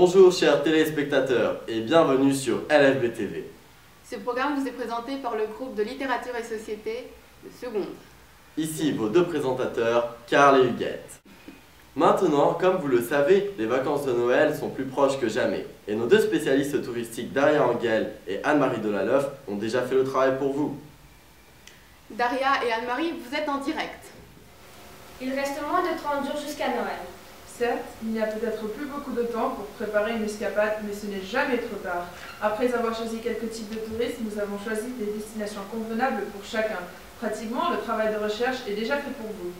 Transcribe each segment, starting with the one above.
Bonjour chers téléspectateurs et bienvenue sur LFB TV. Ce programme vous est présenté par le groupe de littérature et société de seconde. Ici vos deux présentateurs, Karl et Huguette. Maintenant, comme vous le savez, les vacances de Noël sont plus proches que jamais. Et nos deux spécialistes touristiques, Daria Engel et Anne-Marie Delaleuf, ont déjà fait le travail pour vous. Daria et Anne-Marie, vous êtes en direct. Il reste moins de 30 jours jusqu'à Noël. Certes, il n'y a peut-être plus beaucoup de temps pour préparer une escapade, mais ce n'est jamais trop tard. Après avoir choisi quelques types de touristes, nous avons choisi des destinations convenables pour chacun. Pratiquement, le travail de recherche est déjà fait pour vous.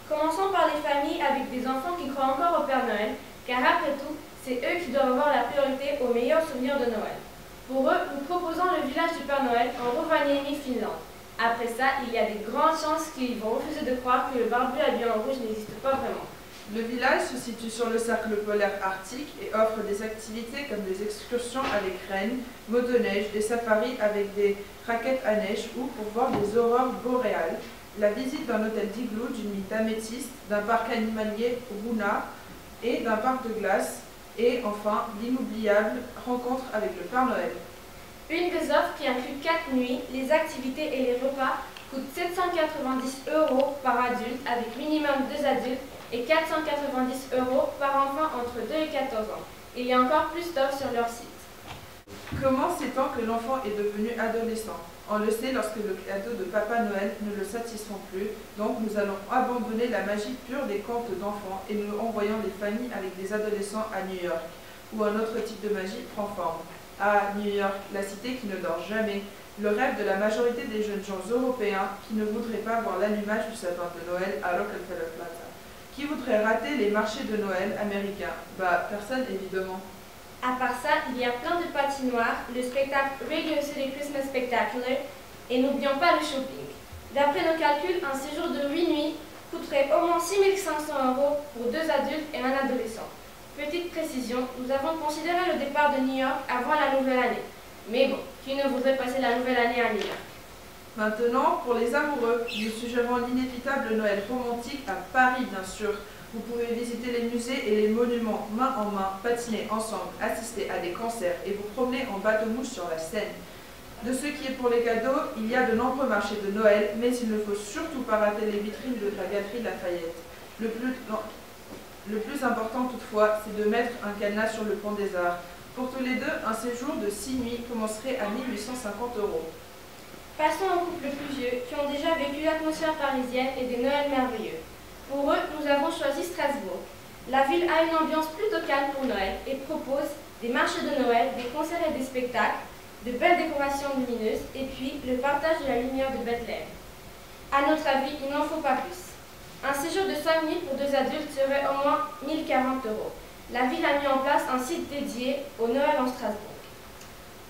Commençons par les familles avec des enfants qui croient encore au Père Noël, car après tout, c'est eux qui doivent avoir la priorité aux meilleurs souvenirs de Noël. Pour eux, nous proposons le village du Père Noël en Rovaniemi, Finlande. Après ça, il y a des grandes chances qu'ils vont refuser de croire que le barbu habillé en rouge n'existe pas vraiment. Le village se situe sur le cercle polaire arctique et offre des activités comme des excursions avec rennes, motoneige, des safaris avec des raquettes à neige ou pour voir des aurores boréales, la visite d'un hôtel d'igloo, d'une mine d'améthyste, d'un parc animalier Runa et d'un parc de glace, et enfin l'inoubliable rencontre avec le Père Noël. Une des offres qui inclut 4 nuits, les activités et les repas coûte 790 € par adulte avec minimum 2 adultes et 490 € par enfant entre 2 et 14 ans. Il y a encore plus d'offres sur leur site. Comment sait-on que l'enfant est devenu adolescent? On le sait lorsque le cadeau de Papa Noël ne le satisfont plus, donc nous allons abandonner la magie pure des contes d'enfants et nous envoyons les familles avec des adolescents à New York, où un autre type de magie prend forme. Ah, New York, la cité qui ne dort jamais, le rêve de la majorité des jeunes gens européens qui ne voudraient pas voir l'allumage du sapin de Noël à Rockefeller Plaza. Qui voudrait rater les marchés de Noël américains? Bah, personne évidemment. À part ça, il y a plein de patinoires, le spectacle Radio City Christmas Spectacular et n'oublions pas le shopping. D'après nos calculs, un séjour de 8 nuits coûterait au moins 6 500 € pour 2 adultes et un adolescent. Petite précision, nous avons considéré le départ de New York avant la nouvelle année. Mais bon, qui ne voudrait passer la nouvelle année à New York? Maintenant, pour les amoureux, nous suggérons l'inévitable Noël romantique à Paris bien sûr. Vous pouvez visiter les musées et les monuments main en main, patiner ensemble, assister à des concerts et vous promener en bateau-mouche sur la Seine. De ce qui est pour les cadeaux, il y a de nombreux marchés de Noël, mais il ne faut surtout pas rater les vitrines de la galerie Lafayette. Le plus important toutefois, c'est de mettre un cadenas sur le pont des Arts. Pour tous les deux, un séjour de 6 nuits commencerait à 1 850 €. Passons aux couples plus vieux qui ont déjà vécu l'atmosphère parisienne et des Noëls merveilleux. Pour eux, nous avons choisi Strasbourg. La ville a une ambiance plutôt calme pour Noël et propose des marchés de Noël, des concerts et des spectacles, de belles décorations lumineuses et puis le partage de la lumière de Bethléem. À notre avis, il n'en faut pas plus. Un séjour de 5 nuits pour 2 adultes serait au moins 1 040 €. La ville a mis en place un site dédié au Noël en Strasbourg.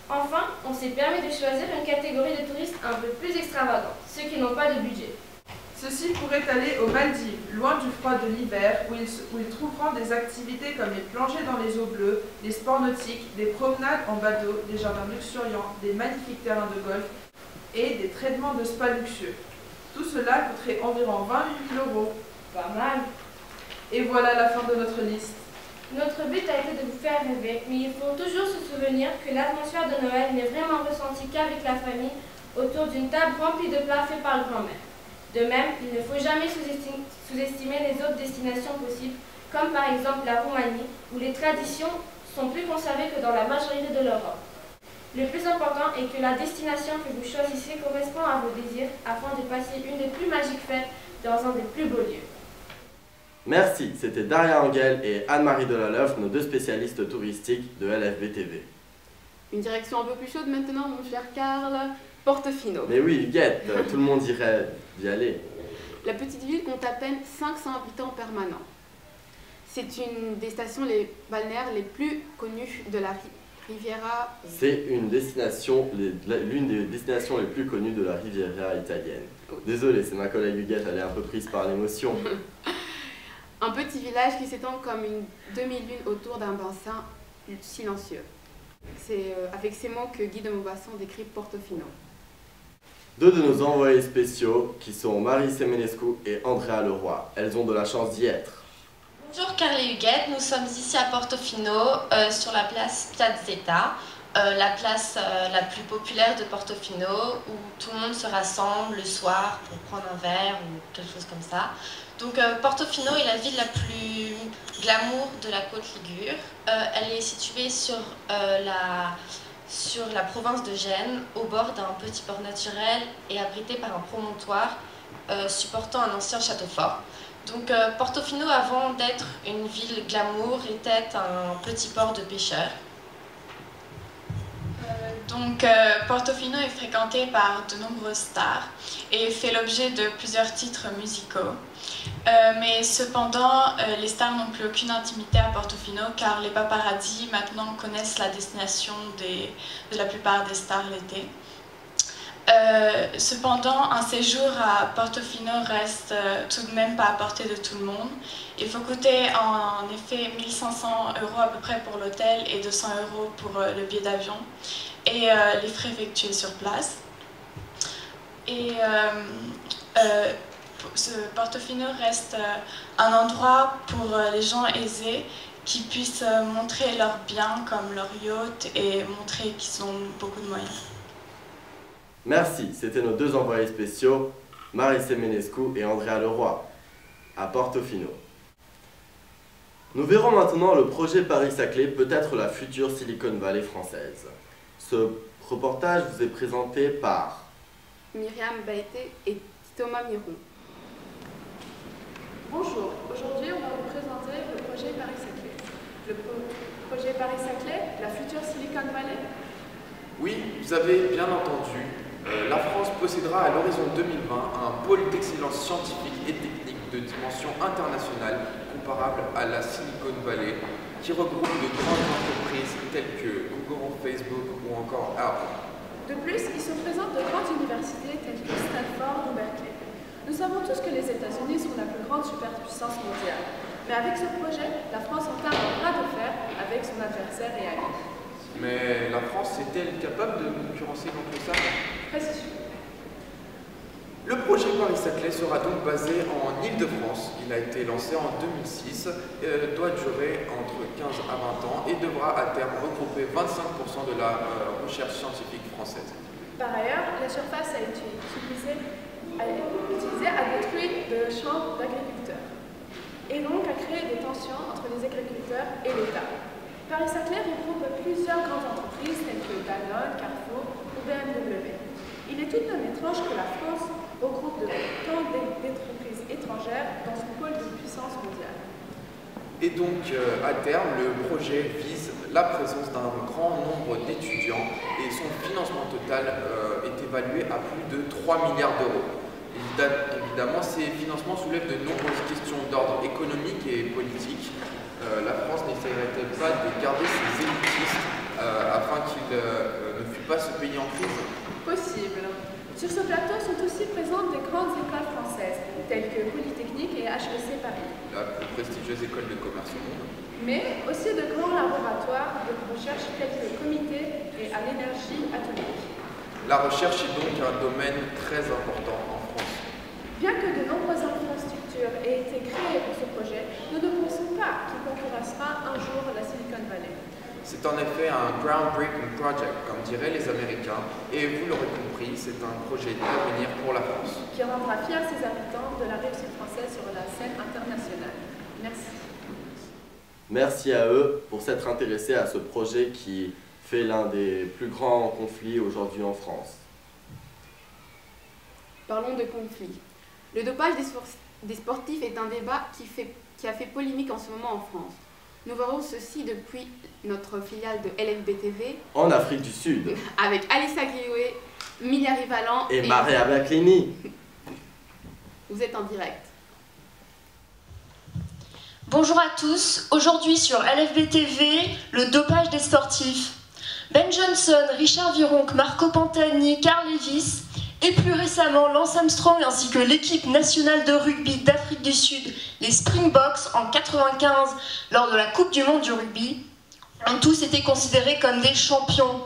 Enfin, on s'est permis de choisir une catégorie de touristes un peu plus extravagante, ceux qui n'ont pas de budget. Ceux-ci pourraient aller aux Maldives, loin du froid de l'hiver, où ils trouveront des activités comme les plongées dans les eaux bleues, les sports nautiques, des promenades en bateau, des jardins luxuriants, des magnifiques terrains de golf et des traitements de spa luxueux. Tout cela coûterait environ 28 000 €. Pas mal. Et voilà la fin de notre liste. Notre but a été de vous faire rêver, mais il faut toujours se souvenir que l'atmosphère de Noël n'est vraiment ressentie qu'avec la famille autour d'une table remplie de plats faits par le grand-mère. De même, il ne faut jamais sous-estimer les autres destinations possibles, comme par exemple la Roumanie, où les traditions sont plus conservées que dans la majorité de l'Europe. Le plus important est que la destination que vous choisissez correspond à vos désirs afin de passer une des plus magiques fêtes dans un des plus beaux lieux. Merci, c'était Daria Engel et Anne-Marie Delaleuf, nos deux spécialistes touristiques de LFB TV. Une direction un peu plus chaude maintenant, mon cher Karl, Portofino. Mais oui, Huguette, tout le monde irait y aller. La petite ville compte à peine 500 habitants permanents. C'est une des stations balnéaires les plus connues de la Riviera. C'est l'une des destinations les plus connues de la Riviera italienne. Désolé, c'est ma collègue Huguette, elle est un peu prise par l'émotion. Un petit village qui s'étend comme une demi-lune autour d'un bassin silencieux. C'est avec ces mots que Guy de Maupassant décrit Portofino. Deux de nos envoyés spéciaux, qui sont Marie Semenescu et Andrea Leroy. Elles ont de la chance d'y être. Bonjour Carly Huguette, nous sommes ici à Portofino sur la place Piazzetta, la place la plus populaire de Portofino où tout le monde se rassemble le soir pour prendre un verre ou quelque chose comme ça. Donc Portofino est la ville la plus glamour de la Côte Ligure. Elle est située sur la province de Gênes, au bord d'un petit port naturel et abritée par un promontoire supportant un ancien château fort. Donc Portofino, avant d'être une ville glamour, était un petit port de pêcheurs. Portofino est fréquenté par de nombreuses stars et fait l'objet de plusieurs titres musicaux. Mais cependant, les stars n'ont plus aucune intimité à Portofino car les paparazzi maintenant connaissent la destination de la plupart des stars l'été. Cependant, un séjour à Portofino reste tout de même pas à portée de tout le monde. Il faut coûter en effet 1 500 € à peu près pour l'hôtel et 200 € pour le billet d'avion et les frais effectués sur place. Et Portofino reste un endroit pour les gens aisés qui puissent montrer leurs biens comme leur yacht et montrer qu'ils ont beaucoup de moyens. Merci, c'était nos deux envoyés spéciaux, Marie Semenescu et Andrea Leroy, à Portofino. Nous verrons maintenant le projet Paris-Saclay, peut-être la future Silicon Valley française. Ce reportage vous est présenté par Myriam Baïté et Thomas Miron. Bonjour, aujourd'hui on va vous présenter le projet Paris-Saclay. Le projet Paris-Saclay, la future Silicon Valley? Oui, vous avez bien entendu. La France possédera à l'horizon 2020 un pôle d'excellence scientifique et technique de dimension internationale comparable à la Silicon Valley, qui regroupe de grandes entreprises telles que Google, Facebook ou encore Apple. De plus, il se présente de grandes universités telles que Stanford ou Berkeley. Nous savons tous que les États-Unis sont la plus grande superpuissance mondiale. Mais avec ce projet, la France entame un bras de fer avec son adversaire et ami. Mais la France est-elle capable de concurrencer donc ça? Précision. Le projet Paris-Saclay sera donc basé en Île-de-France. Il a été lancé en 2006, doit durer entre 15 à 20 ans et devra à terme regrouper 25% de la recherche scientifique française. Par ailleurs, la surface a été utilisée à détruire de champs d'agriculteurs et donc à créer des tensions entre les agriculteurs et l'État. Paris-Saclay regroupe plusieurs grandes entreprises telles que Danone, Carrefour ou BMW. Il est tout de même étrange que la France regroupe tant d'entreprises étrangères dans son pôle de puissance mondiale. Et donc, à terme, le projet vise la présence d'un grand nombre d'étudiants et son financement total est évalué à plus de 3 milliards d'euros. Évidemment, ces financements soulèvent de nombreuses questions d'ordre économique et politique. La France n'essayerait-elle pas de garder ses élitistes afin qu'il ne fuient pas ce pays en crise? Possible. Sur ce plateau sont aussi présentes des grandes écoles françaises, telles que Polytechnique et HEC Paris. La plus prestigieuse école de commerce au monde. Mais aussi de grands laboratoires de recherche tels que le Comité et à l'énergie atomique. La recherche est donc un domaine très important en France. Bien que de nombreuses infrastructures aient été créées pour ce projet, nous ne pensons pas qu'il concurrencera un jour la Silicon Valley. C'est en effet un groundbreaking project, comme diraient les Américains, et vous l'aurez compris, c'est un projet d'avenir pour la France. Qui rendra fiers ses habitants de la réussite française sur la scène internationale. Merci. Merci à eux pour s'être intéressés à ce projet qui fait l'un des plus grands conflits aujourd'hui en France. Parlons de conflits. Le dopage des sportifs est un débat qui a fait polémique en ce moment en France. Nous verrons ceci depuis notre filiale de LFB TV. En Afrique du Sud. Avec Alissa Guioué, Milia Rivalan et Maria Baclini. Vous êtes en direct. Bonjour à tous. Aujourd'hui sur LFB TV, le dopage des sportifs. Ben Johnson, Richard Virenque, Marco Pantani, Carl Lewis et plus récemment Lance Armstrong ainsi que l'équipe nationale de rugby d'Afrique du Sud, les Springboks en 1995 lors de la Coupe du Monde du rugby, ont tous été considérés comme des champions.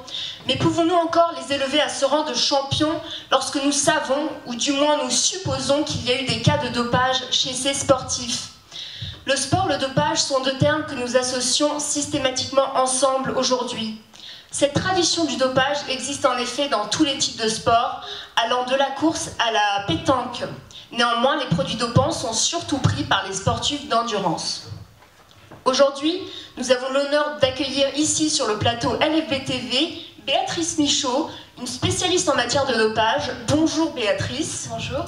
Mais pouvons-nous encore les élever à ce rang de champions lorsque nous savons, ou du moins nous supposons qu'il y a eu des cas de dopage chez ces sportifs ? Le sport, le dopage sont deux termes que nous associons systématiquement ensemble aujourd'hui. Cette tradition du dopage existe en effet dans tous les types de sports, allant de la course à la pétanque. Néanmoins, les produits dopants sont surtout pris par les sportifs d'endurance. Aujourd'hui, nous avons l'honneur d'accueillir ici sur le plateau LFB TV Béatrice Michaud, une spécialiste en matière de dopage. Bonjour Béatrice. Bonjour.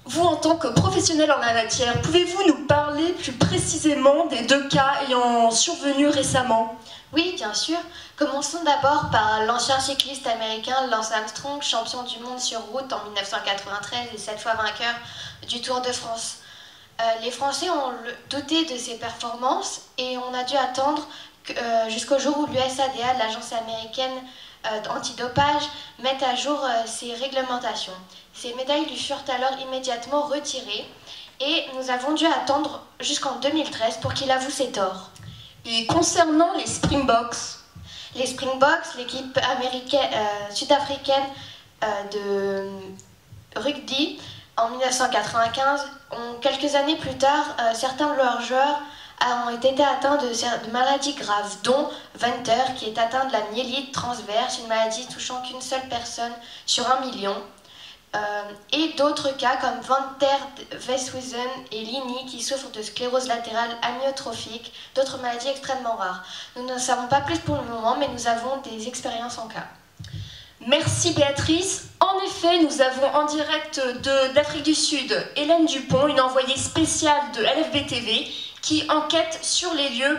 Vous, en tant que professionnelle en la matière, pouvez-vous nous parler plus précisément des deux cas ayant survenu récemment? Oui, bien sûr. Commençons d'abord par l'ancien cycliste américain Lance Armstrong, champion du monde sur route en 1993 et 7 fois vainqueur du Tour de France. Les Français ont douté de ses performances et on a dû attendre jusqu'au jour où l'USADA, l'agence américaine antidopage, mette à jour ses réglementations. Ces médailles lui furent alors immédiatement retirées et nous avons dû attendre jusqu'en 2013 pour qu'il avoue ses torts. Et concernant les Springboks? Les Springboks, l'équipe sud-africaine de rugby, en 1995, quelques années plus tard, certains de leurs joueurs ont été atteints de maladies graves, dont Venter, qui est atteint de la myélite transverse, une maladie touchant qu'une seule personne sur 1 million. Et d'autres cas comme Van der Westhuizen et Lini qui souffrent de sclérose latérale amyotrophique, d'autres maladies extrêmement rares. Nous ne savons pas plus pour le moment, mais nous avons des expériences en cas. Merci Béatrice. En effet, nous avons en direct d'Afrique du Sud Hélène Dupont, une envoyée spéciale de LFB TV qui enquête sur les lieux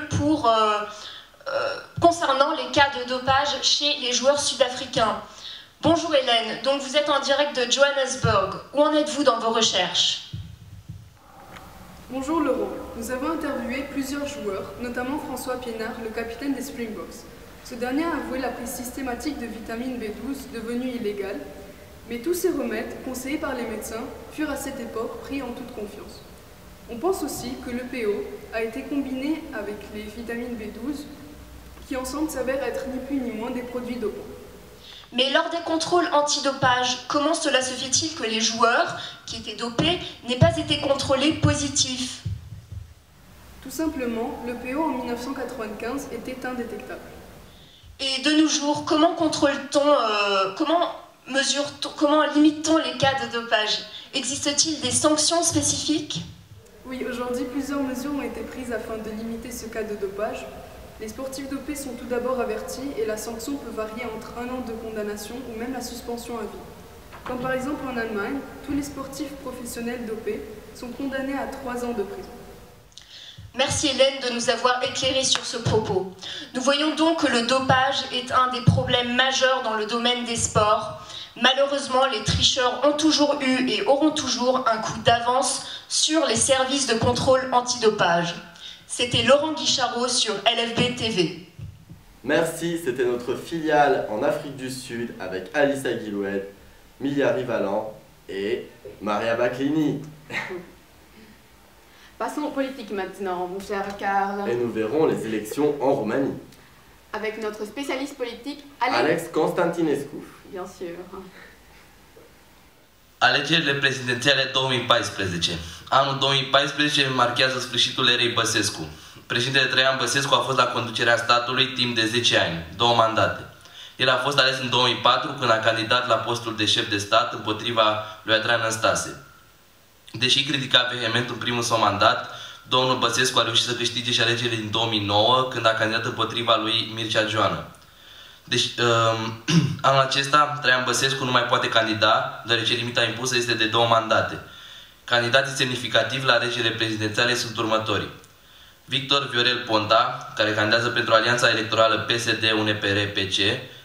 concernant les cas de dopage chez les joueurs sud-africains. Bonjour Hélène, donc vous êtes en direct de Johannesburg. Où en êtes-vous dans vos recherches? Bonjour Laurent, nous avons interviewé plusieurs joueurs, notamment François Pienard, le capitaine des Springboks. Ce dernier a avoué la prise systématique de vitamine B12 devenue illégale, mais tous ces remèdes, conseillés par les médecins, furent à cette époque pris en toute confiance. On pense aussi que le PO a été combiné avec les vitamines B12, qui ensemble s'avèrent être ni plus ni moins des produits dopants. Mais lors des contrôles antidopage, comment cela se fait-il que les joueurs qui étaient dopés n'aient pas été contrôlés positifs? Tout simplement, le PO en 1995 était indétectable. Et de nos jours, comment contrôle-t-on, comment limite-t-on les cas de dopage? Existe-t-il des sanctions spécifiques? Oui, aujourd'hui, plusieurs mesures ont été prises afin de limiter ce cas de dopage. Les sportifs dopés sont tout d'abord avertis et la sanction peut varier entre 1 an de condamnation ou même la suspension à vie. Comme par exemple en Allemagne, tous les sportifs professionnels dopés sont condamnés à 3 ans de prison. Merci Hélène de nous avoir éclairé sur ce propos. Nous voyons donc que le dopage est un des problèmes majeurs dans le domaine des sports. Malheureusement, les tricheurs ont toujours eu et auront toujours un coup d'avance sur les services de contrôle antidopage. C'était Laurent Guicharo sur LFB TV. Merci, c'était notre filiale en Afrique du Sud avec Alice Aguiloued, Milia Rivalan et Maria Baclini. Passons aux politiques maintenant, mon cher Karl. Et nous verrons les élections en Roumanie. Avec notre spécialiste politique, Alex Constantinescu. Bien sûr. Alegerile prezidențiale 2014. Anul 2014 marchează sfârșitul erei Băsescu. Președintele Traian Băsescu a fost la conducerea statului timp de 10 ani, 2 mandate. El a fost ales în 2004 când a candidat la postul de șef de stat împotriva lui Adrian Năstase. Deși critica vehement în primul său mandat, domnul Băsescu a reușit să câștige și alegerile din 2009 când a candidat împotriva lui Mircea Joană. Deci, anul acesta, Traian Băsescu nu mai poate candida, deoarece limita impusă este de 2 mandate. Candidații semnificativi la alegerile prezidențiale sunt următorii. Victor Viorel Ponta, care candidează pentru Alianța Electorală PSD-UNPR-PC,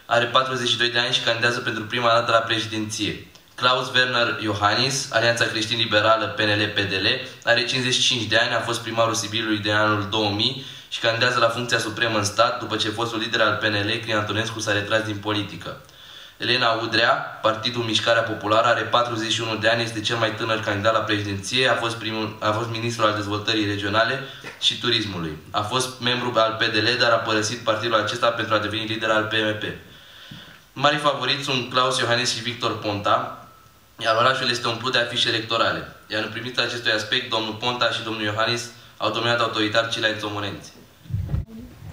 are 42 de ani și candidează pentru prima dată la președinție. Klaus Werner Iohannis, Alianța Creștin-Liberală PNL-PDL, are 55 de ani, a fost primarul Sibiului de anul 2000 și candidează la funcția supremă în stat după ce fostul lider al PNL, Crin Antonescu, s-a retras din politică. Elena Udrea, Partidul Mișcarea Populară, are 41 de ani, este cel mai tânăr candidat la președinție, a fost ministru al dezvoltării regionale și turismului. A fost membru al PDL, dar a părăsit partidul acesta pentru a deveni lider al PMP. Mari favoriți sunt Klaus Iohannis și Victor Ponta, iar orașul este umplut de afișe electorale. Iar în privința acestui aspect, domnul Ponta și domnul Iohannis au dominat autoritar ceilalți omonenți.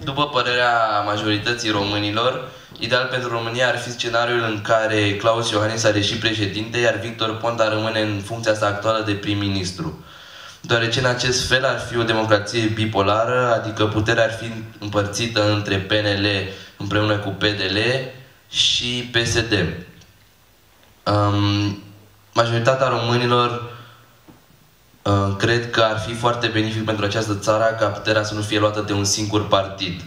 După părerea majorității românilor, ideal pentru România ar fi scenariul în care Klaus Iohannis ar ieși președinte, iar Victor Ponta rămâne în funcția sa actuală de prim-ministru. Deoarece în acest fel ar fi o democrație bipolară, adică puterea ar fi împărțită între PNL împreună cu PDL și PSD. Majoritatea românilor cred că ar fi foarte benefic pentru această țară ca puterea să nu fie luată de un singur partid.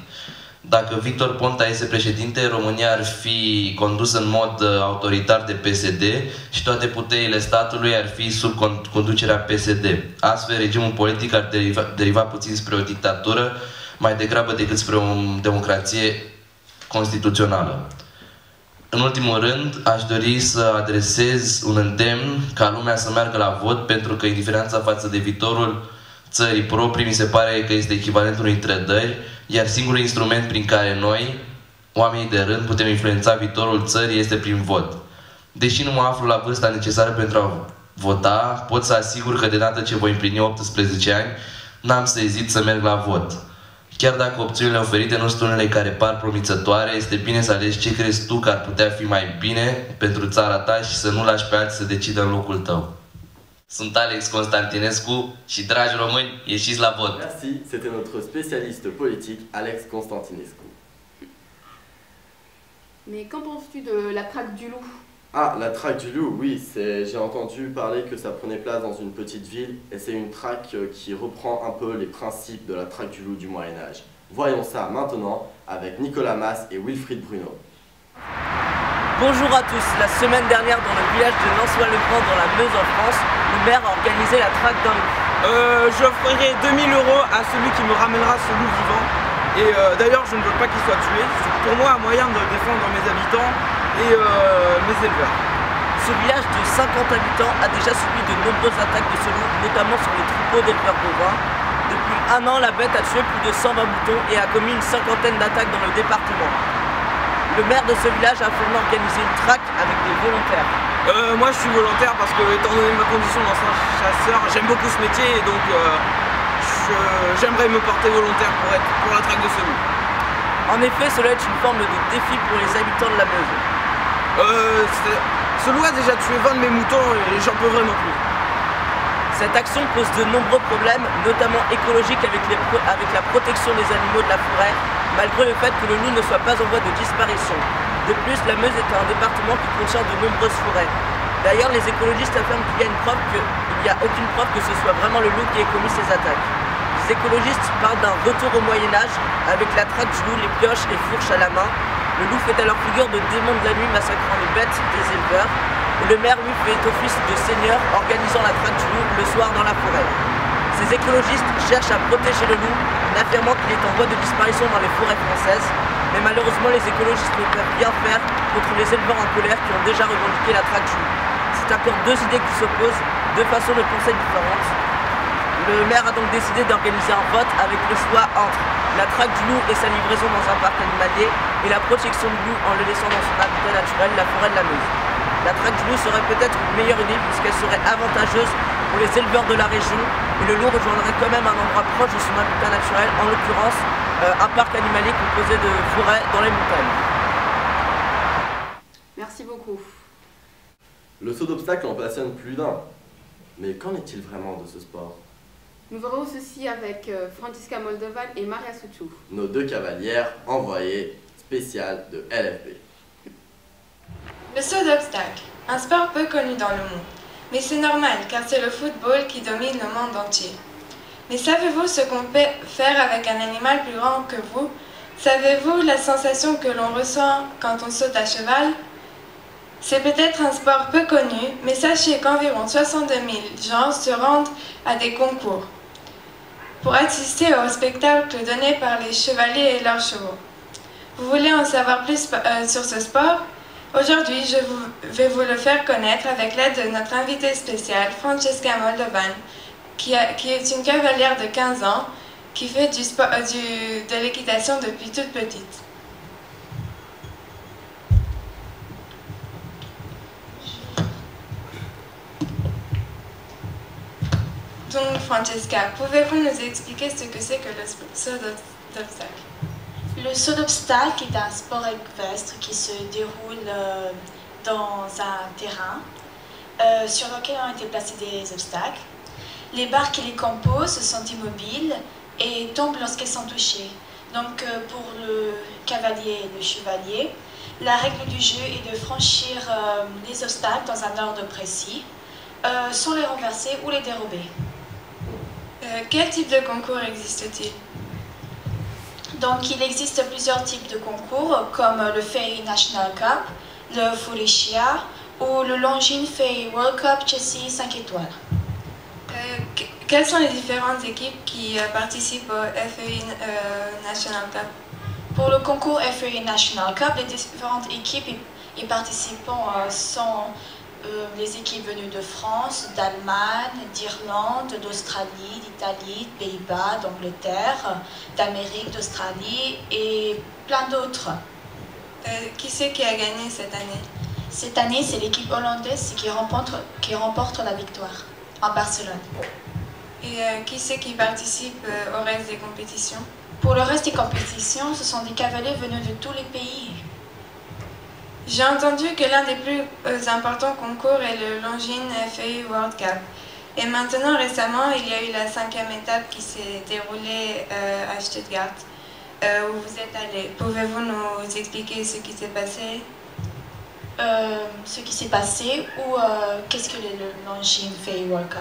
Dacă Victor Ponta este președinte, România ar fi condusă în mod autoritar de PSD și toate puterile statului ar fi sub conducerea PSD. Astfel, regimul politic ar deriva puțin spre o dictatură, mai degrabă decât spre o democrație constituțională. În ultimul rând, aș dori să adresez un îndemn ca lumea să meargă la vot, pentru că indiferența față de viitorul țării proprii mi se pare că este echivalentul unei trădări, iar singurul instrument prin care noi, oamenii de rând, putem influența viitorul țării este prin vot. Deși nu mă aflu la vârsta necesară pentru a vota, pot să asigur că de data ce voi împlini 18 ani, n-am să ezit să merg la vot. Chiar dacă opțiunile oferite nu sunt unele care par promițătoare, este bine să alegi ce crezi tu că ar putea fi mai bine pentru țara ta și să nu lași pe alții să decidă în locul tău. Sunt Alex Constantinescu și, dragi români, ieșiți la vot! Merci, c'était notre spécialiste politique, Alex Constantinescu. Mais qu'en penses-tu de la traque du loup? Ah, la traque du loup, oui, j'ai entendu parler que ça prenait place dans une petite ville, et c'est une traque qui reprend un peu les principes de la traque du loup du Moyen-Âge. Voyons ça maintenant avec Nicolas Mas et Wilfried Bruno. Bonjour à tous. La semaine dernière, dans le village de Nansois-le-Grand, dans la Meuse en France, le maire a organisé la traque d'un loup. J'offrirai 2000 € à celui qui me ramènera ce loup vivant. Et d'ailleurs, je ne veux pas qu'il soit tué. C'est pour moi un moyen de défendre mes habitants et mes éleveurs. Ce village de 50 habitants a déjà subi de nombreuses attaques de ce loup, notamment sur les troupeaux d'éleveurs bovins. Depuis un an, la bête a tué plus de 120 moutons et a commis une cinquantaine d'attaques dans le département. Le maire de ce village a finalement organisé une traque avec des volontaires. Moi je suis volontaire parce que, étant donné ma condition d'ancien chasseur, j'aime beaucoup ce métier et donc j'aimerais me porter volontaire pour la traque de ce loup. En effet, cela est une forme de défi pour les habitants de la Meuse. Ce loup a déjà tué 20 de mes moutons et j'en peux vraiment plus. Cette action pose de nombreux problèmes, notamment écologiques avec la protection des animaux de la forêt, malgré le fait que le loup ne soit pas en voie de disparition. De plus, la Meuse est un département qui contient de nombreuses forêts. D'ailleurs, les écologistes affirment qu'il n'y a aucune preuve que ce soit vraiment le loup qui ait commis ces attaques. Les écologistes parlent d'un retour au Moyen-Âge, avec la traque du loup, les pioches et fourches à la main. Le loup fait alors figure de démon de la nuit massacrant les bêtes des éleveurs. Et le maire, lui, fait office de seigneur, organisant la traque du loup le soir dans la forêt. Ces écologistes cherchent à protéger le loup, en affirmant qu'il est en voie de disparition dans les forêts françaises. Mais malheureusement, les écologistes ne peuvent rien faire contre les éleveurs en colère qui ont déjà revendiqué la traque du loup. C'est encore deux idées qui s'opposent, deux façons de penser différentes. Le maire a donc décidé d'organiser un vote avec le choix entre la traque du loup et sa livraison dans un parc animalier et la protection du loup en le laissant dans son habitat naturel, la forêt de la Meuse. La traque du loup serait peut-être une meilleure idée puisqu'elle serait avantageuse pour les éleveurs de la région et le loup rejoindrait quand même un endroit proche de son habitat naturel, en l'occurrence un parc animalier composé de forêts dans les montagnes. Merci beaucoup. Le saut d'obstacle en passionne plus d'un. Mais qu'en est-il vraiment de ce sport? Nous verrons ceci avec Francisca Moldovan et Maria Suciu. Nos deux cavalières envoyées spéciales de LFB. Le saut d'obstacle, un sport peu connu dans le monde. Mais c'est normal car c'est le football qui domine le monde entier. Mais savez-vous ce qu'on peut faire avec un animal plus grand que vous? Savez-vous la sensation que l'on ressent quand on saute à cheval? C'est peut-être un sport peu connu, mais sachez qu'environ 62 000 gens se rendent à des concours pour assister au spectacle donné par les chevaliers et leurs chevaux. Vous voulez en savoir plus sur ce sport? Aujourd'hui, je vais vous le faire connaître avec l'aide de notre invitée spéciale, Francisca Moldovan, qui est une cavalière de 15 ans qui fait de l'équitation depuis toute petite. Donc, Francesca, pouvez-vous nous expliquer ce que c'est que le saut d'obstacle? Le saut d'obstacle est un sport équestre qui se déroule dans un terrain sur lequel ont été placés des obstacles. Les barres qui les composent sont immobiles et tombent lorsqu'elles sont touchées. Donc pour le cavalier et le chevalier, la règle du jeu est de franchir les obstacles dans un ordre précis, sans les renverser ou les dérober. Quel type de concours existe-t-il? Donc il existe plusieurs types de concours comme le Ferry National Cup, le Faurecia ou le Longines Ferry World Cup Chelsea 5 étoiles. Quelles sont les différentes équipes qui participent au FEI National Cup? Pour le concours FEI National Cup, les différentes équipes y participant sont les équipes venues de France, d'Allemagne, d'Irlande, d'Australie, d'Italie, de Pays-Bas, d'Angleterre, d'Amérique, d'Australie et plein d'autres. Qui c'est qui a gagné cette année? Cette année, c'est l'équipe hollandaise qui remporte la victoire en Barcelone. Et qui c'est qui participe au reste des compétitions? Pour le reste des compétitions, ce sont des cavaliers venus de tous les pays. J'ai entendu que l'un des plus importants concours est le Longines FEI World Cup. Et maintenant, récemment, il y a eu la 5e étape qui s'est déroulée à Stuttgart, où vous êtes allé. Pouvez-vous nous expliquer ce qui s'est passé? Ce qui s'est passé ou qu'est-ce que le Longines FEI World Cup?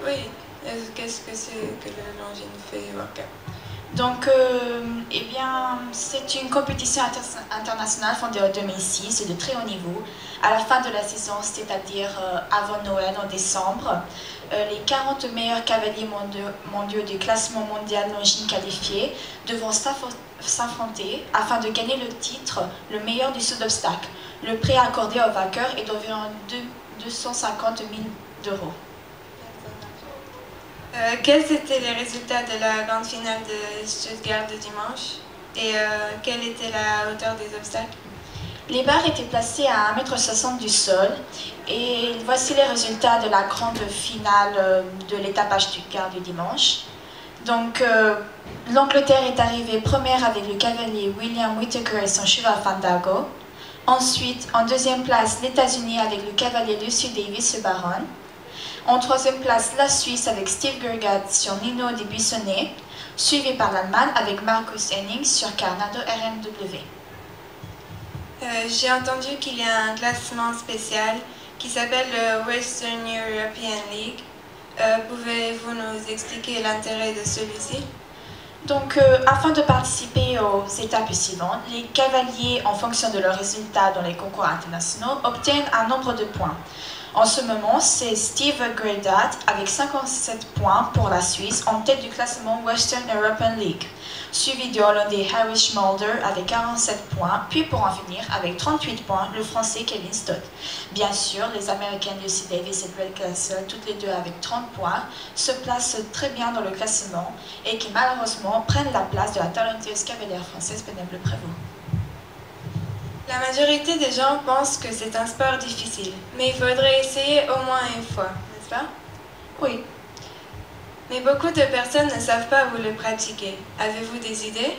Oui, qu'est-ce que c'est que le Longines FEI World Cup? Donc, eh bien, c'est une compétition internationale fondée en 2006 et de très haut niveau. À la fin de la saison, c'est-à-dire avant Noël en décembre, les 40 meilleurs cavaliers mondiaux du classement mondial Longines qualifiés devront s'affronter afin de gagner le titre le meilleur du saut d'obstacle. Le prix accordé au vainqueur est d'environ 250 000 €. Quels étaient les résultats de la grande finale de Stuttgart de dimanche? Et quelle était la hauteur des obstacles? Les barres étaient placées à 1,60 m du sol. Et voici les résultats de la grande finale de l'étape à Stuttgart du dimanche. Donc, l'Angleterre est arrivée première avec le cavalier William Whittaker et son cheval Fandango. Ensuite, en deuxième place, les États-Unis avec le cavalier Lucy Davis et Baron. En troisième place, la Suisse avec Steve Gergat sur Nino des Buissonnets, suivi par l'Allemagne avec Marcus Henning sur Carnado RMW. J'ai entendu qu'il y a un classement spécial qui s'appelle le Western European League. Pouvez-vous nous expliquer l'intérêt de celui-ci? Donc, afin de participer aux étapes suivantes, les cavaliers, en fonction de leurs résultats dans les concours internationaux, obtiennent un nombre de points. En ce moment, c'est Steve Gerdat avec 57 points pour la Suisse en tête du classement Western European League, suivi du Hollandais Harry Schmalder avec 47 points, puis pour en finir avec 38 points, le Français Kevin Stott. Bien sûr, les Américains Lucy Davis et Brett Castle, toutes les deux avec 30 points, se placent très bien dans le classement et qui malheureusement prennent la place de la talentueuse cavalière française Pénélope Prévost. La majorité des gens pensent que c'est un sport difficile, mais il faudrait essayer au moins une fois, n'est-ce pas? Oui. Mais beaucoup de personnes ne savent pas où le pratiquer. Avez-vous des idées?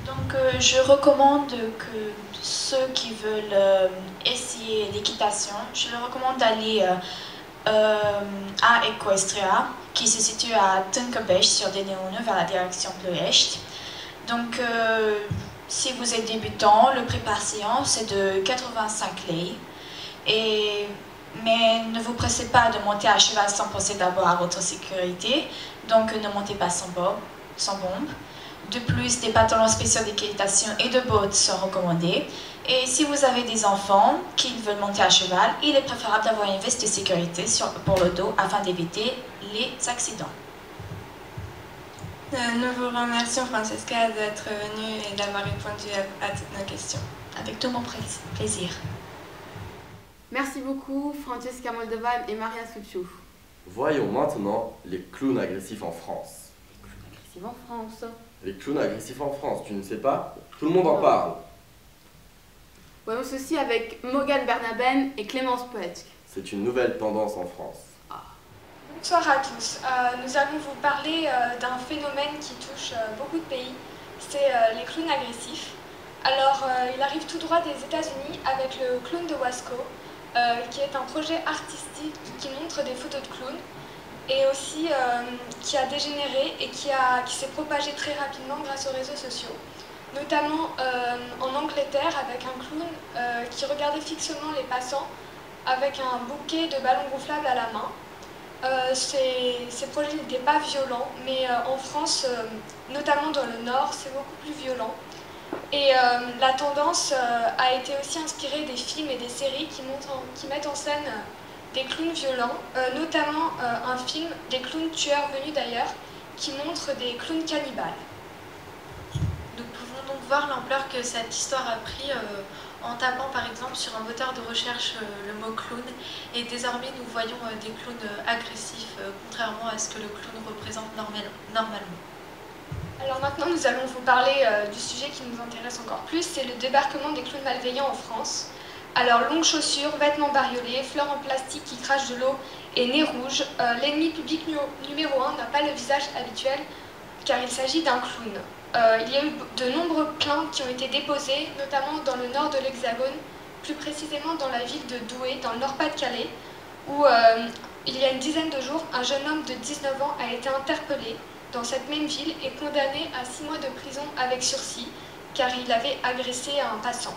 Donc, je recommande que ceux qui veulent essayer l'équitation, je leur recommande d'aller à Equestria, qui se situe à Tunkerbech sur Deneone, vers la direction Bleu-Echt. Donc, si vous êtes débutant, le prix par séance est de 85 lei. Mais ne vous pressez pas de monter à cheval sans penser d'abord à votre sécurité. Donc ne montez pas sans bombe. De plus, des pantalons spéciaux d'équitation et de bottes sont recommandés. Et si vous avez des enfants qui veulent monter à cheval, il est préférable d'avoir une veste de sécurité pour le dos afin d'éviter les accidents. Nous vous remercions, Francesca, d'être venue et d'avoir répondu à toutes nos questions. Avec tout mon plaisir. Merci beaucoup, Francesca Moldovan et Maria Suciu. Voyons maintenant les clowns agressifs en France. Les clowns agressifs en France. Les clowns agressifs en France, tu ne sais pas? Tout le monde en parle. Voyons ceci avec Morgan Bernaben et Clémence Poetsk. C'est une nouvelle tendance en France. Bonsoir à tous. Nous allons vous parler d'un phénomène qui touche beaucoup de pays, c'est les clowns agressifs. Alors, il arrive tout droit des États-Unis avec le clown de Wasco, qui est un projet artistique qui montre des photos de clowns et aussi qui a dégénéré et qui s'est propagé très rapidement grâce aux réseaux sociaux. Notamment en Angleterre avec un clown qui regardait fixement les passants avec un bouquet de ballons gonflables à la main. Ces projets n'étaient pas violents, mais en France, notamment dans le Nord, c'est beaucoup plus violent. Et la tendance a été aussi inspirée des films et des séries qui mettent en scène des clowns violents, notamment un film, Des clowns tueurs venus d'ailleurs, qui montre des clowns cannibales. Nous pouvons donc voir l'ampleur que cette histoire a pris en tapant par exemple sur un moteur de recherche le mot clown, et désormais nous voyons des clowns agressifs, contrairement à ce que le clown représente normalement. Alors maintenant nous allons vous parler du sujet qui nous intéresse encore plus, c'est le débarquement des clowns malveillants en France. Alors longues chaussures, vêtements bariolés, fleurs en plastique qui crachent de l'eau et nez rouge, l'ennemi public numéro 1 n'a pas le visage habituel car il s'agit d'un clown. Il y a eu de nombreuses plaintes qui ont été déposées, notamment dans le nord de l'Hexagone, plus précisément dans la ville de Douai, dans le Nord-Pas-de-Calais, où il y a une dizaine de jours, un jeune homme de 19 ans a été interpellé dans cette même ville et condamné à 6 mois de prison avec sursis, car il avait agressé un passant.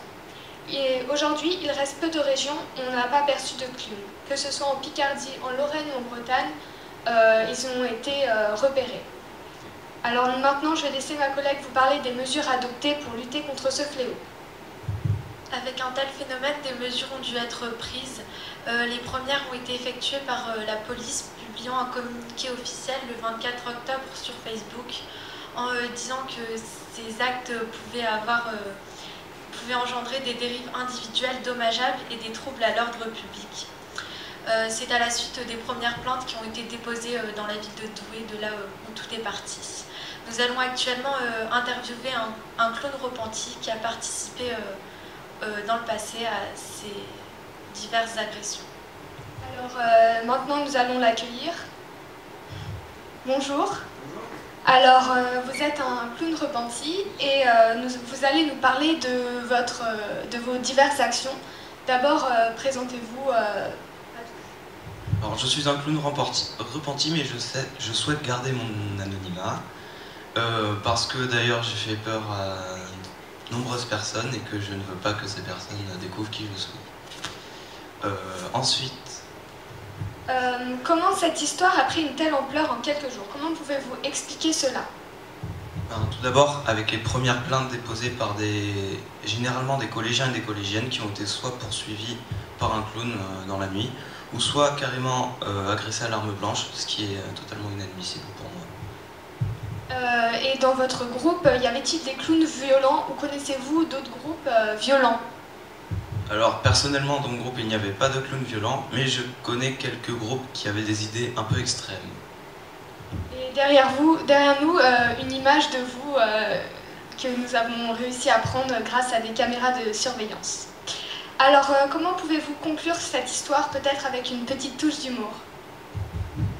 Et aujourd'hui, il reste peu de régions où on n'a pas perçu de clowns. Que ce soit en Picardie, en Lorraine ou en Bretagne, ils ont été repérés. Alors maintenant, je vais laisser ma collègue vous parler des mesures adoptées pour lutter contre ce fléau. Avec un tel phénomène, des mesures ont dû être prises. Les premières ont été effectuées par la police, publiant un communiqué officiel le 24 octobre sur Facebook, en disant que ces actes pouvaient engendrer des dérives individuelles dommageables et des troubles à l'ordre public. C'est à la suite des premières plaintes qui ont été déposées dans la ville de Douai, de là où tout est parti. Nous allons actuellement interviewer un clown repenti qui a participé dans le passé à ces diverses agressions. Alors maintenant nous allons l'accueillir. Bonjour. Alors vous êtes un clown repenti et vous allez nous parler de vos diverses actions. D'abord présentez-vous. Alors je suis un clown repenti mais je souhaite garder mon anonymat parce que d'ailleurs j'ai fait peur à nombreuses personnes et que je ne veux pas que ces personnes découvrent qui je suis. Ensuite... comment cette histoire a pris une telle ampleur en quelques jours? Comment pouvez-vous expliquer cela? Tout d'abord avec les premières plaintes déposées par généralement des collégiens et des collégiennes qui ont été soit poursuivis par un clown dans la nuit, ou soit carrément agressés à l'arme blanche, ce qui est totalement inadmissible pour moi. Et dans votre groupe, y avait-il des clowns violents ou connaissez-vous d'autres groupes violents? Alors personnellement dans mon groupe il n'y avait pas de clowns violents, mais je connais quelques groupes qui avaient des idées un peu extrêmes. Et derrière nous, une image de vous que nous avons réussi à prendre grâce à des caméras de surveillance. Alors comment pouvez-vous conclure cette histoire, peut-être avec une petite touche d'humour?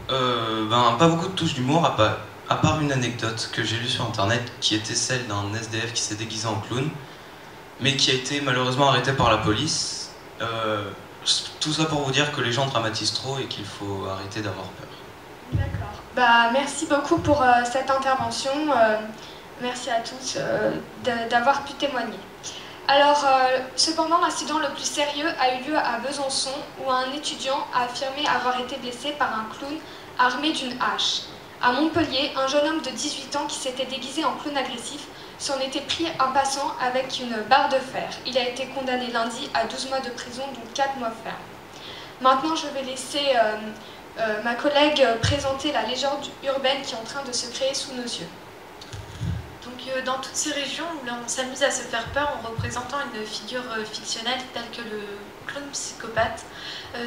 Pas beaucoup de touches d'humour, à part une anecdote que j'ai lue sur internet qui était celle d'un SDF qui s'est déguisé en clown, mais qui a été malheureusement arrêté par la police. Tout ça pour vous dire que les gens dramatisent trop et qu'il faut arrêter d'avoir peur. D'accord. Merci beaucoup pour cette intervention. Merci à tous d'avoir pu témoigner. Alors, cependant, l'incident le plus sérieux a eu lieu à Besançon, où un étudiant a affirmé avoir été blessé par un clown armé d'une hache. À Montpellier, un jeune homme de 18 ans qui s'était déguisé en clown agressif s'en était pris un passant avec une barre de fer. Il a été condamné lundi à 12 mois de prison, dont 4 mois fermes. Maintenant, je vais laisser ma collègue présenter la légende urbaine qui est en train de se créer sous nos yeux. Donc, dans toutes ces régions où l'on s'amuse à se faire peur en représentant une figure fictionnelle telle que le clown psychopathe,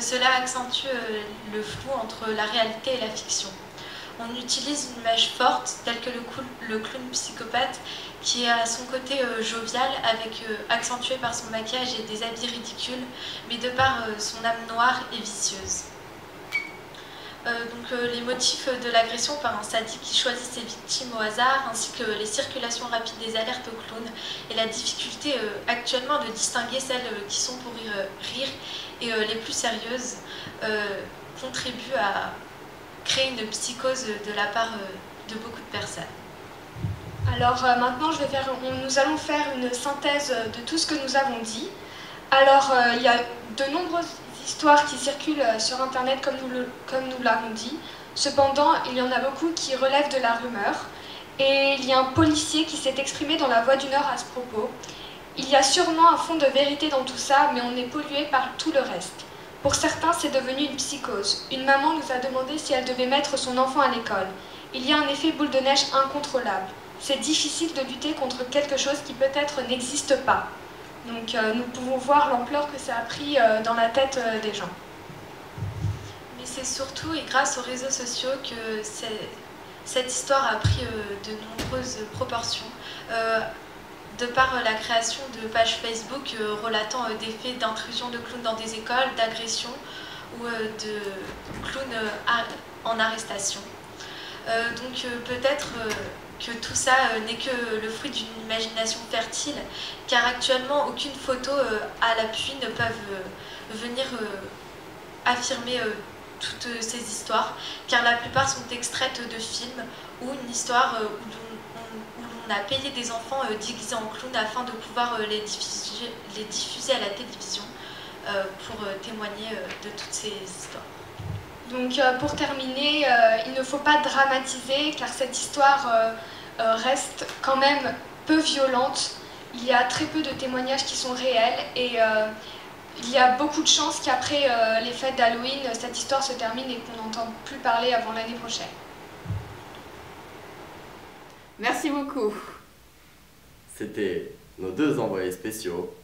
cela accentue le flou entre la réalité et la fiction. On utilise une image forte, telle que le clown psychopathe, qui est à son côté jovial, accentué par son maquillage et des habits ridicules, mais de par son âme noire et vicieuse. les motifs de l'agression par un sadique qui choisit ses victimes au hasard, ainsi que les circulations rapides des alertes aux clowns et la difficulté actuellement de distinguer celles qui sont pour rire et les plus sérieuses contribuent à créer une psychose de la part de beaucoup de personnes. Alors maintenant, nous allons faire une synthèse de tout ce que nous avons dit. Alors, il y a de nombreuses histoires qui circulent sur Internet, comme nous l'avons dit. Cependant, il y en a beaucoup qui relèvent de la rumeur. Et il y a un policier qui s'est exprimé dans La Voix du Nord à ce propos. Il y a sûrement un fond de vérité dans tout ça, mais on est pollué par tout le reste. Pour certains, c'est devenu une psychose. Une maman nous a demandé si elle devait mettre son enfant à l'école. Il y a un effet boule de neige incontrôlable. C'est difficile de lutter contre quelque chose qui peut-être n'existe pas. Donc nous pouvons voir l'ampleur que ça a pris dans la tête des gens. Mais c'est surtout et grâce aux réseaux sociaux que cette histoire a pris de nombreuses proportions. De par la création de pages Facebook relatant des faits d'intrusion de clowns dans des écoles, d'agression ou de clowns en arrestation. Donc peut-être que tout ça n'est que le fruit d'une imagination fertile, car actuellement aucune photo à l'appui ne peuvent venir affirmer toutes ces histoires, car la plupart sont extraites de films ou une histoire où l'on a payé des enfants déguisés en clowns afin de pouvoir les diffuser à la télévision pour témoigner de toutes ces histoires. Donc pour terminer, il ne faut pas dramatiser car cette histoire reste quand même peu violente. Il y a très peu de témoignages qui sont réels et il y a beaucoup de chances qu'après les fêtes d'Halloween, cette histoire se termine et qu'on n'entende plus parler avant l'année prochaine. Merci beaucoup. C'était nos deux envoyés spéciaux,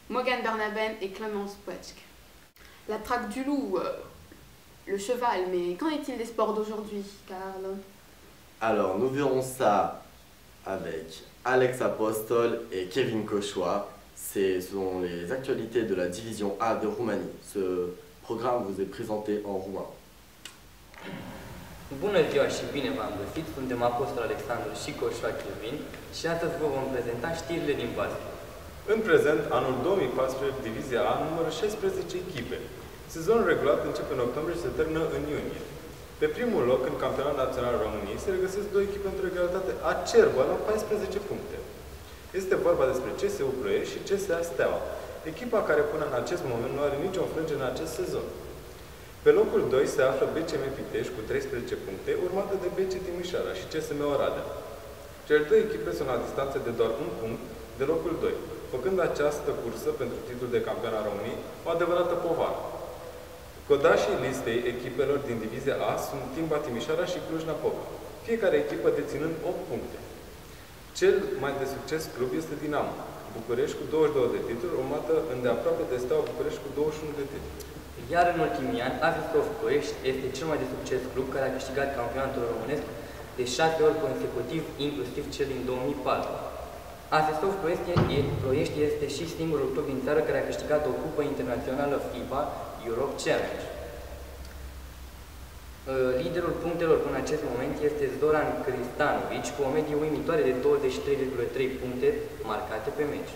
Morgan Bernaben et Clémence Poetsk. La traque du loup, le cheval, mais qu'en est-il des sports d'aujourd'hui, Karl? Alors, nous verrons ça avec Alex Apostol et Kevin Cauchois. Ce sont les actualités de la division A de Roumanie. Ce programme vous est présenté en roumain. Bună ziua și bine v-am găsit, suntem Apostol Alexandru și Coșoa Kevin și astăzi vă vom prezenta știrile din basket. În prezent, anul 2014, Divizia A numără 16 echipe. Sezonul regulat începe în octombrie și se termină în iunie. Pe primul loc, în Campionatul Național României, se regăsesc două echipe într-o egalitate acerbă la 14 puncte. Este vorba despre CSU Ploiești și CSA Steaua, echipa care până în acest moment nu are nicio înfrângere în acest sezon. Pe locul 2 se află BCM Pitești cu 13 puncte, urmată de BC Timișoara și CSM Oradea. Cele două echipe sunt la distanță de doar un punct de locul 2, făcând această cursă pentru titlul de campion al României o adevărată povară. Codașii listei echipelor din Divizia A sunt Timba Timișoara și Cluj-Napoca, fiecare echipă deținând 8 puncte. Cel mai de succes club este Dinamo București cu 22 de titluri, urmată îndeaproape de Steaua București cu 21 de titluri. Iar în ultimii ani, Avisos Ploiești este cel mai de succes club care a câștigat campionatul românesc de 6 ori consecutiv, inclusiv cel din 2004. Avisos Ploiești este și singurul club din țară care a câștigat o cupă internațională FIBA Europe Challenge. Liderul punctelor până în acest moment este Zoran Kristanovic cu o medie uimitoare de 23,3 puncte marcate pe meci.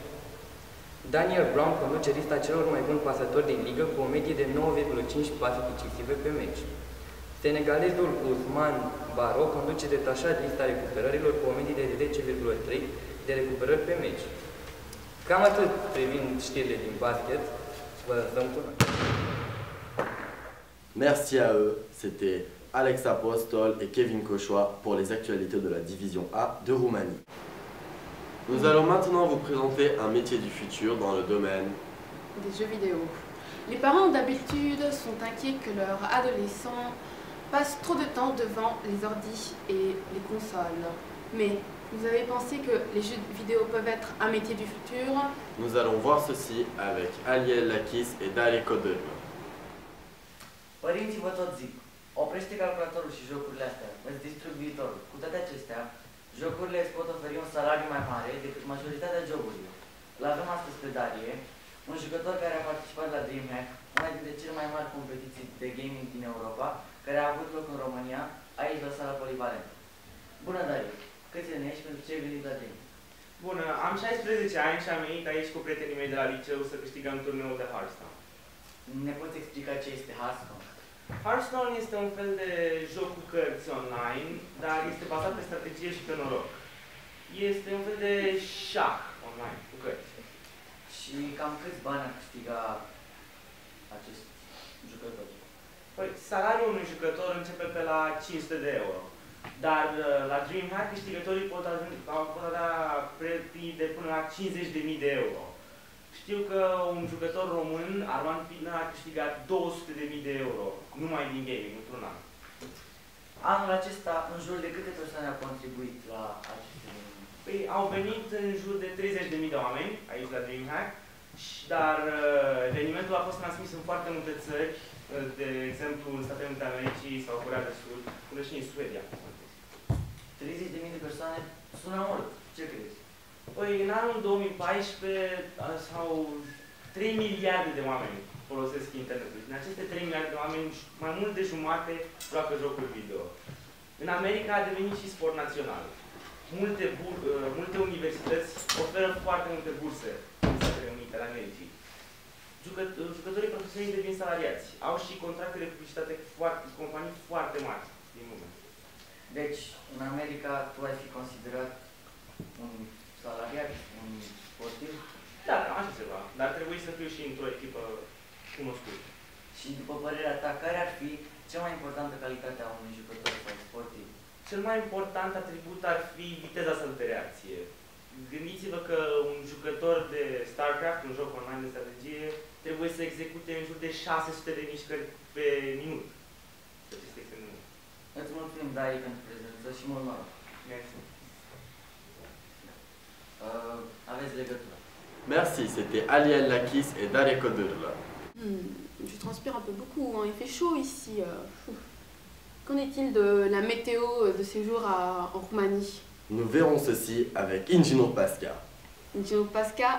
Daniel Brown conduce lista celor mai buni pasători din ligă cu o medie de 9,5 pase decisive pe meci. Senegalezul Ousmane Baro conduce detașat lista recuperărilor cu o medie de 10,3 de recuperări pe meci. Cam atât privind știrile din basket. Vă lăsăm cu noi. Merci à eux, c'était Alex Apostol et Kevin Cauchois pour les actualités de la division A de Roumanie. Nous allons maintenant vous présenter un métier du futur dans le domaine des jeux vidéo. Les parents d'habitude sont inquiets que leurs adolescents passent trop de temps devant les ordis et les consoles. Mais vous avez pensé que les jeux vidéo peuvent être un métier du futur? Nous allons voir ceci avec Aliel Lakis et Dale Codel. Părinții vă tot zic, oprește calculatorul și jocurile astea, îți distrug viitorul. Cu toate acestea, jocurile îți pot oferi un salariu mai mare decât majoritatea joburilor. L-avem astăzi pe Darie, un jucător care a participat la DreamHack, una dintre cele mai mari competiții de gaming din Europa, care a avut loc în România, aici la sala polivalentă. Bună, Darius! Câți ani ești, pentru ce ai venit la tine? Bună, am 16 ani și am venit aici cu prietenii mei de la liceu să câștigăm turneul de Hearthstone. Ne poți explica ce este Hearthstone? Hearthstone este un fel de joc cu cărți online, dar este bazat pe strategie și pe noroc. Este un fel de șah online cu cărți. Și cam câți bani ar câștiga acest jucător? Păi, salariul unui jucător începe pe la 500 de euro. Dar la DreamHack câștigătorii pot avea preț de până la 50.000 de euro. Știu că un jucător român, Arman Pidna, a câștigat 200.000 de euro, numai din gaming, într-un an. Anul acesta, în jur de câte persoane au contribuit la aceste eveniment? Păi, au venit în jur de 30.000 de oameni, aici la DreamHack, dar evenimentul a fost transmis în foarte multe țări, de exemplu în Statele Unite ale Americii sau Coreea de Sud, până și în Suedia. 30.000 de persoane sună mult. Ce crezi? Păi, în anul 2014 sau 3 miliarde de oameni folosesc internetul. Din aceste 3 miliarde de oameni, mai mult de jumate joacă jocuri video. În America a devenit și sport național. Multe universități oferă foarte multe burse în Statele Unite ale Americii. Jucătorii profesioniști devin salariați. Au și contracte de publicitate cu companii foarte mari din lume. Deci, în America, tu ai fi considerat un salariat, un sportiv? Da, cam așa ceva. Dar trebuie să fiu și într-o echipă cunoscută. Și după părerea ta, care ar fi cea mai importantă calitate a unui jucător sau sportiv? Cel mai important atribut ar fi viteza sa de reacție. Gândiți-vă că un jucător de StarCraft, un joc online de strategie, trebuie să execute în jur de 600 de mișcări pe minut. Deci este extrem de mult. Îți mulțumim, Dari, pentru prezență și mult noroc. Merci. Aveți legătură. Merci, c'était Aliel Lakis et Daria Kodurla. Je transpire un peu beaucoup, hein. Il fait chaud ici. Qu'en est-il de la météo de séjour en Roumanie? Nous verrons ceci avec Ingino Pasca. Ingino Pasca,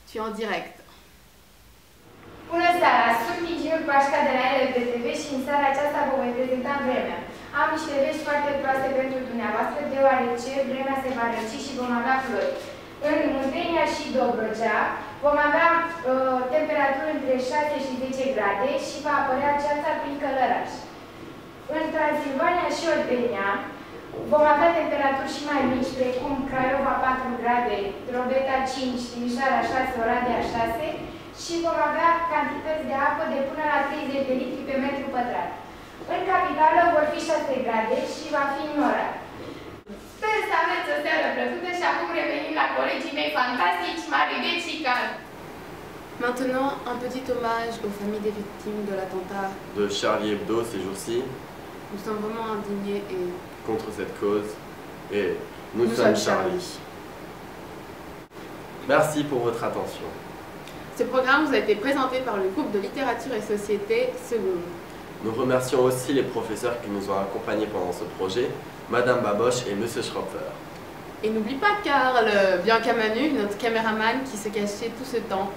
tu es en direct. Bună seara! Sunt Ingino Pasca de la LBTV și în seara aceasta vă voi prezenta vremea. Am niște vești foarte proaste pentru dumneavoastră, deoarece vremea se va răci și vom avea ploi. În Muntenia și Dobrogea vom avea temperaturi între 6 și 10 grade și va apărea ceața prin Călăraș. În Transilvania și Oltenia vom avea temperaturi și mai mici, precum Craiova 4 grade, Drobeta 5, Timișoara 6, Oradea 6 și vom avea cantități de apă de până la 30 de litri pe metru pătrat. În capitală vor fi 6 grade și va fi norat. Sper să aveți o seară plăcută și acum revenim la colegii mei fantastici, Maridet și Can. Maintenant, un petit hommage aux familles des victimes de l'attentat de Charlie Hebdo ces jours-ci. Nous sommes vraiment indignés et contre cette cause et nous sommes Charlie. Merci pour votre attention. Ce programme vous a été présenté par le groupe de littérature et société Seconde. Nous remercions aussi les professeurs qui nous ont accompagnés pendant ce projet, Madame Baboche et Monsieur Schropfer. Et n'oublie pas Karl, Bianca Manu, notre caméraman qui se cachait tout ce temps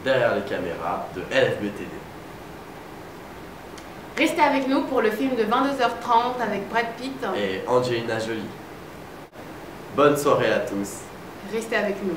derrière les caméras de LFBTV. Restez avec nous pour le film de 22h30 avec Brad Pitt et Angelina Jolie. Bonne soirée à tous. Restez avec nous.